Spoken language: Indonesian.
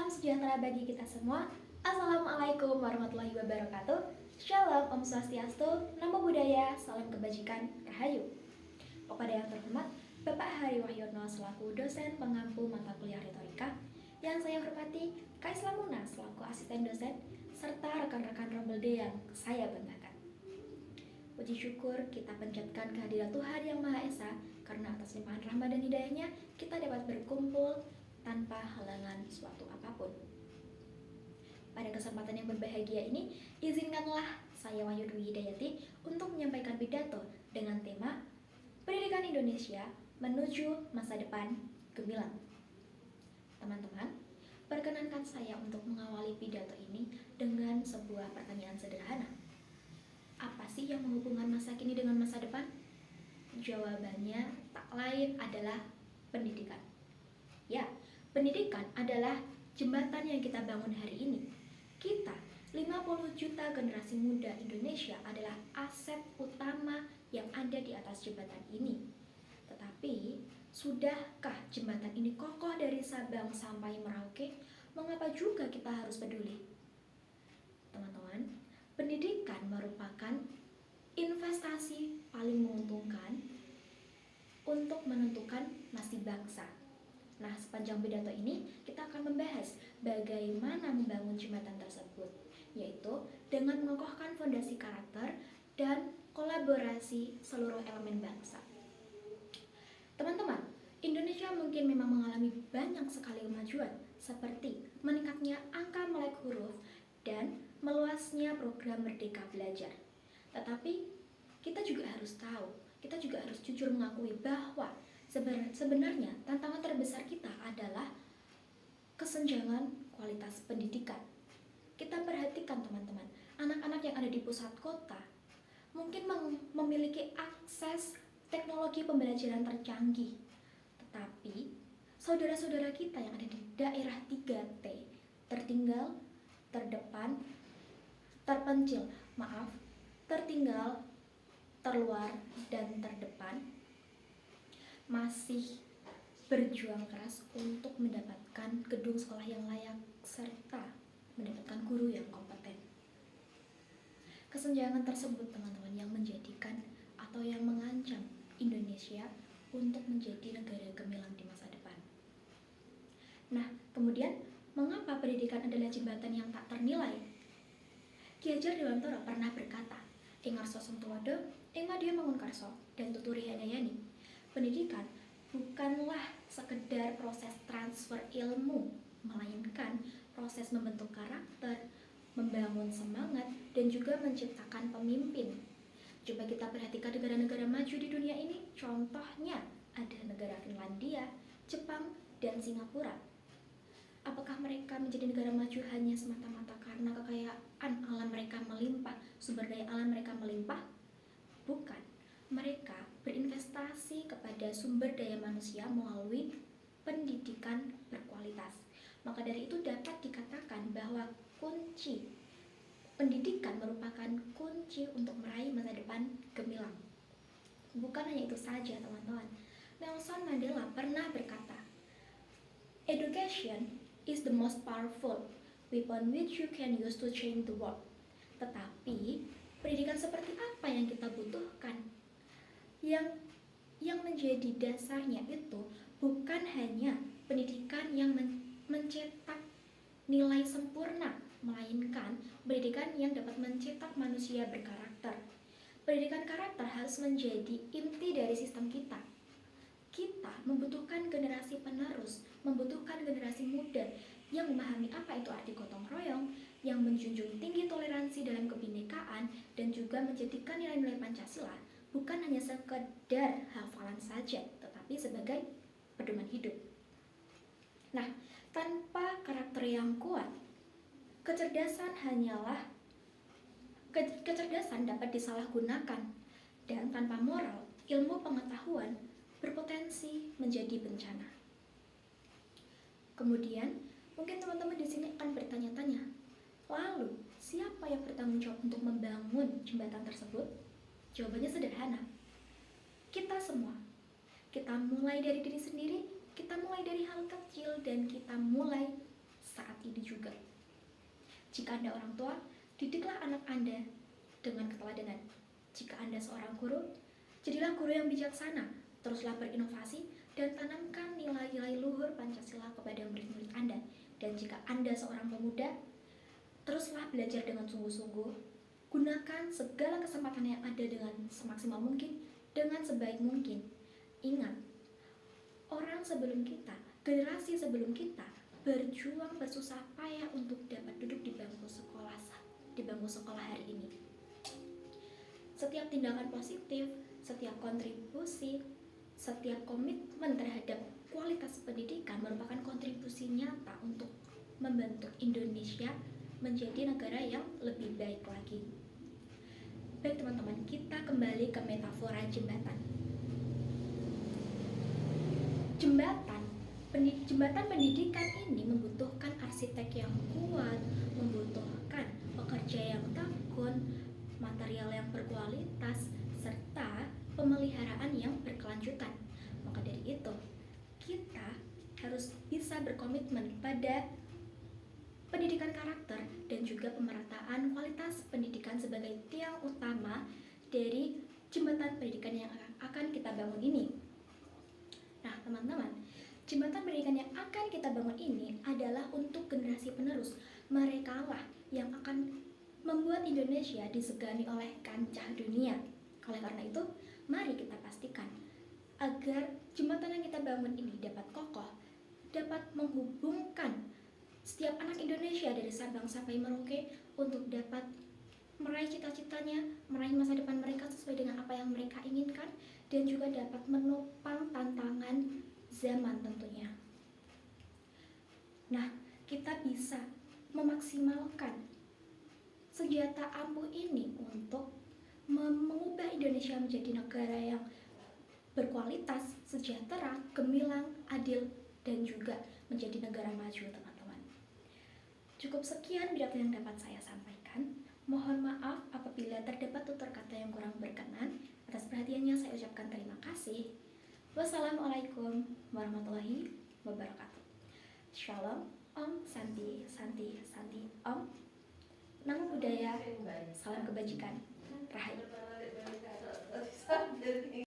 Salam sejahtera bagi kita semua. Assalamualaikum warahmatullahi wabarakatuh. Shalom, Om Swastiastu, Namo Buddhaya, salam kebajikan, Rahayu. Kepada yang terhormat, Bapak Hari Wahyono selaku dosen pengampu mata kuliah retorika, yang saya hormati Kak Islamuna selaku asisten dosen, serta rekan-rekan Rombel D yang saya banggakan. Puji syukur kita panjatkan kehadirat Tuhan Yang Maha Esa, karena atas limpahan rahmat dan hidayahnya kita dapat berkumpul tanpa halangan suatu apapun. Pada kesempatan yang berbahagia ini, izinkanlah saya Wahyu Dwi Hidayati untuk menyampaikan pidato dengan tema Pendidikan Indonesia Menuju Masa Depan Gemilang. Teman-teman, perkenankan saya untuk mengawali pidato ini dengan sebuah pertanyaan sederhana. Apa sih yang menghubungkan masa kini dengan masa depan? Jawabannya tak lain adalah pendidikan. Ya, pendidikan adalah jembatan yang kita bangun hari ini. Kita, 50 juta generasi muda Indonesia adalah aset utama yang ada di atas jembatan ini. Tetapi, sudahkah jembatan ini kokoh dari Sabang sampai Merauke? Mengapa juga kita harus peduli? Teman-teman, pendidikan merupakan investasi paling menguntungkan untuk menentukan nasib bangsa. Nah, sepanjang pidato ini kita akan membahas bagaimana membangun jembatan tersebut, yaitu dengan mengokohkan fondasi karakter dan kolaborasi seluruh elemen bangsa. Teman-teman, Indonesia mungkin memang mengalami banyak sekali kemajuan, seperti meningkatnya angka melek huruf dan meluasnya program Merdeka Belajar. Tetapi kita juga harus tahu, kita juga harus jujur mengakui bahwa sebenarnya tantangan terbesar kita adalah kesenjangan kualitas pendidikan. Kita perhatikan teman-teman, anak-anak yang ada di pusat kota mungkin memiliki akses teknologi pembelajaran tercanggih. Tetapi saudara-saudara kita yang ada di daerah 3T, tertinggal, terdepan, terpencil, tertinggal, terluar, dan terdepan masih berjuang keras untuk mendapatkan gedung sekolah yang layak serta mendapatkan guru yang kompeten. Kesenjangan tersebut teman-teman yang menjadikan atau yang mengancam Indonesia untuk menjadi negara gemilang di masa depan. Nah, kemudian mengapa pendidikan adalah jembatan yang tak ternilai? Ki Hajar Dewantara pernah berkata, Ing Arso Sentuwada, Ing Madya Mangunkarso, dan Tuturi Handayani, pendidikan bukanlah sekedar proses transfer ilmu, melainkan proses membentuk karakter, membangun semangat, dan juga menciptakan pemimpin. Coba kita perhatikan negara-negara maju di dunia ini, contohnya ada negara Finlandia, Jepang, dan Singapura. Apakah mereka menjadi negara maju hanya semata-mata karena kekayaan alam mereka melimpah, sumber daya alam mereka melimpah? Bukan. Mereka berinvestasi kepada sumber daya manusia melalui pendidikan berkualitas. Maka dari itu dapat dikatakan bahwa kunci pendidikan merupakan kunci untuk meraih masa depan gemilang. Bukan hanya itu saja teman-teman. Nelson Mandela pernah berkata, Education is the most powerful weapon which you can use to change the world. Tetapi, pendidikan seperti apa yang kita butuhkan? Yang menjadi dasarnya itu bukan hanya pendidikan yang mencetak nilai sempurna, melainkan pendidikan yang dapat mencetak manusia berkarakter. Pendidikan karakter harus menjadi inti dari sistem kita. Kita membutuhkan generasi penerus, membutuhkan generasi muda yang memahami apa itu arti gotong royong, yang menjunjung tinggi toleransi dalam kebinekaan, dan juga menjadikan nilai-nilai Pancasila bukan hanya sekedar hafalan saja, tetapi sebagai pedoman hidup. Nah, tanpa karakter yang kuat, kecerdasan dapat disalahgunakan, dan tanpa moral, ilmu pengetahuan berpotensi menjadi bencana. Kemudian, mungkin teman-teman di sini akan bertanya-tanya, lalu siapa yang bertanggung jawab untuk membangun jembatan tersebut? Jawabannya sederhana. Kita semua. Kita mulai dari diri sendiri, kita mulai dari hal kecil, dan kita mulai saat Jika Anda orang tua, didiklah anak Anda dengan keteladanan. Jika Anda seorang guru, jadilah guru yang bijaksana, teruslah berinovasi, dan tanamkan nilai-nilai luhur Pancasila kepada murid-murid Anda. Dan jika Anda seorang pemuda, teruslah belajar dengan sungguh-sungguh, gunakan segala kesempatan yang ada dengan semaksimal mungkin, dengan sebaik mungkin. Ingat, orang sebelum kita, generasi sebelum kita, berjuang bersusah payah untuk dapat duduk di bangku sekolah hari ini. Setiap tindakan positif, setiap kontribusi, setiap komitmen terhadap kualitas pendidikan merupakan kontribusi nyata untuk membentuk Indonesia menjadi negara yang lebih baik lagi. Baik teman-teman, kita kembali ke metafora jembatan. Jembatan pendidikan ini membutuhkan arsitek yang kuat, membutuhkan pekerja yang tekun, material yang berkualitas, serta pemeliharaan yang berkelanjutan. Maka dari itu, kita harus bisa berkomitmen pada pendidikan karakter dan juga pemerataan kualitas pendidikan sebagai tiang utama dari jembatan pendidikan yang akan kita bangun ini. Nah, teman-teman, jembatan pendidikan yang akan kita bangun ini adalah untuk generasi penerus. Mereka lah yang akan membuat Indonesia disegani oleh kancah dunia. Oleh karena itu, mari kita pastikan agar jembatan yang kita bangun ini dapat kokoh, dapat menghubungkan setiap anak Indonesia dari Sabang sampai Merauke untuk dapat meraih cita-citanya, meraih masa depan mereka sesuai dengan apa yang mereka inginkan, dan juga dapat menopang tantangan zaman tentunya. Nah, kita bisa memaksimalkan senjata ampuh ini untuk mengubah Indonesia menjadi negara yang berkualitas, sejahtera, gemilang, adil, dan juga menjadi negara maju, teman-teman. Cukup sekian berita yang dapat saya sampaikan. Mohon maaf apabila terdapat tutur kata yang kurang berkenan. Atas perhatiannya saya ucapkan terima kasih. Wassalamualaikum warahmatullahi wabarakatuh. Shalom, Om, Santi, Santi, Santi, Om. Namo Buddhaya, salam kebajikan, Rahayu.